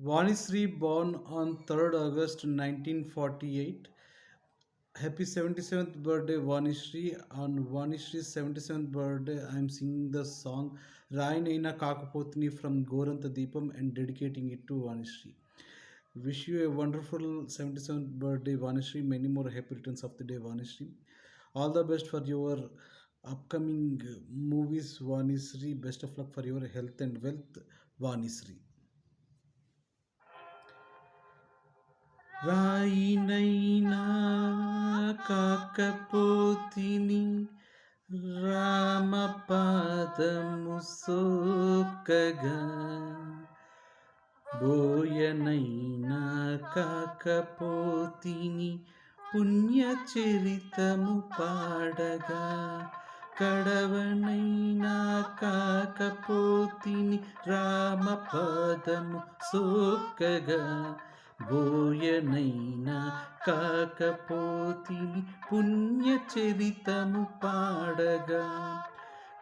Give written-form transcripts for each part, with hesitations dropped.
Vanisri, born on 3rd August 1948. Happy 77th birthday, Vanisri. On Vanishri's 77th birthday, I am singing the song Rainaina Kakapotni from Goranta Deepam and dedicating it to Vanisri. Wish you a wonderful 77th birthday, Vanisri. Many more happy returns of the day, Vanisri. All the best for your upcoming movies, Vanisri. Best of luck for your health and wealth, Vanisri. రాయినైనా కాకపోతిని రామపాదము సోకగా బోయనైనా కాకపోతిని పుణ్యచరితము పాడగా కడవనైనా కాకపోతిని రామపాదము సోకగా బోయనైనా కాకపోతిని పుణ్యచరితము పాడగా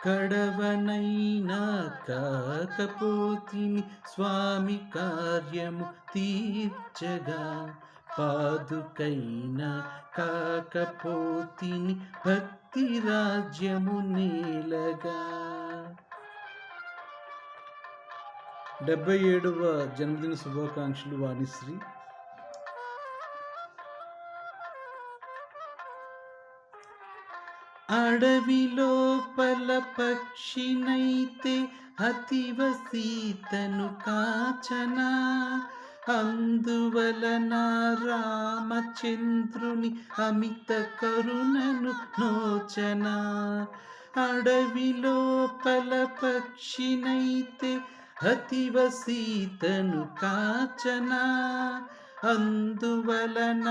కడవనైనా కాకపోతిని స్వామి కార్యము తీర్చగా పాదుకైనా కాకపోతిని భక్తి రాజ్యము నేలగా 77వ జన్మదిన శుభాకాంక్షలు వాణిశ్రీ. అడవి లోపల పక్షినైతే అతివ సీతను కాచనా అందువలన రామచంద్రుని అమిత కరుణను నోచనా అడవి లోపల పక్షినైతే అతివ సీతను కాచనా అందువలన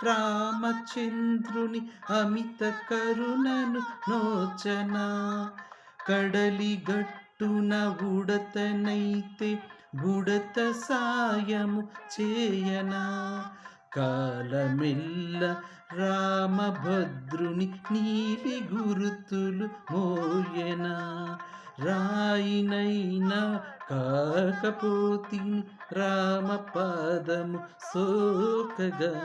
రామచంద్రుని అమిత కరుణను నోచనా కడలి గట్టున ఉడతనైతే బుడత సాయము చేయనా కాలమెల్ల రామభద్రుని నీలి గురుతులు మోయనా రాయినైనా కాకపోతిని రామపాదము సోకగా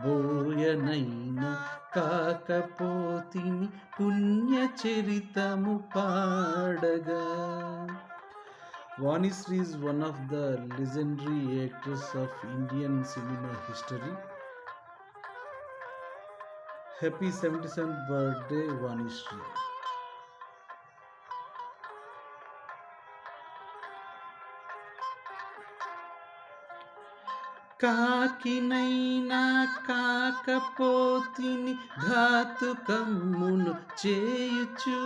బోయనైనా కాకపోతిని పుణ్యచరితము పాడగా. Vanisri is one of the legendary actors of Indian cinema history. Happy 77th birthday, Vanisri. కాకినైనా కాకపోతిని ఘాతుకమ్మును చేయుచు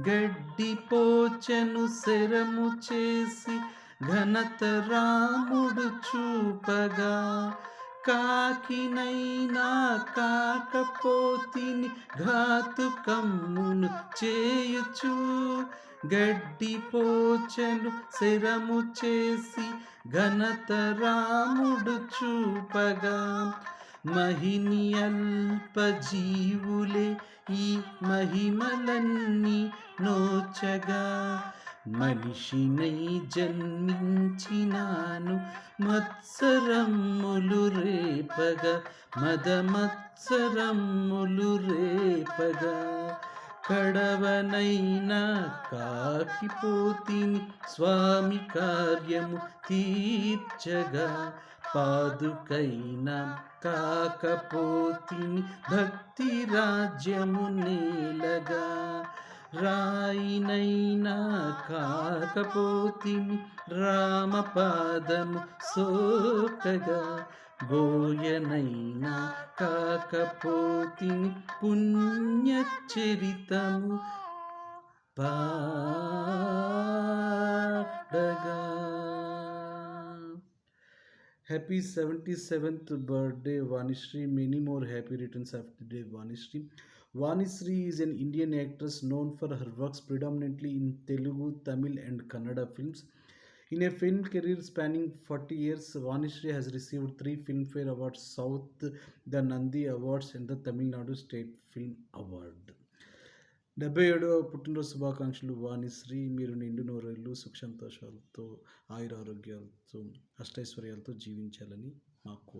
గడ్డి పోచను శరము చేసి ఘనత రాముడు చూపగా కాకినైనా కాకపోతిని ఘాతుకమ్మును చేయుచు గడ్డి పోచను శరము చేసి ఘనత రాముడు చూపగా మహిని అల్ప జీవులే ఈ మహిమలన్నీ నోచగా మనిషినై జన్మించినాను మత్సరమ్ములు రేపగా మదమత్సరమ్ములు రేపగా కడవనైనా కాకిపోతిని స్వామి కార్యము తీర్చగా పాదుకైనా కాకపోతిని భక్తి రాజ్యము నేలగా రాయినైనా కాకపోతిని రామపాదము సోకగా బోయనైనా కాకపోతిని పుణ్యచరితము పాడగా. Happy 77th birthday, Vanisri. Many more happy returns of the day, Vanisri. Vanisri is an Indian actress known for her works predominantly in Telugu, Tamil, and Kannada films. In a film career spanning 40 years, Vanisri has received 3 Filmfare Awards South, the Nandi Awards, and the Tamil Nadu State Film Award. 77వ పుట్టినరోజు శుభాకాంక్షలు వాణిశ్రీ. మీరు నిండు నూరేళ్ళు సుఖ సంతోషాలతో, ఆయురారోగ్యాలతో, అష్టైశ్వర్యాలతో జీవించాలని మా కోరిక.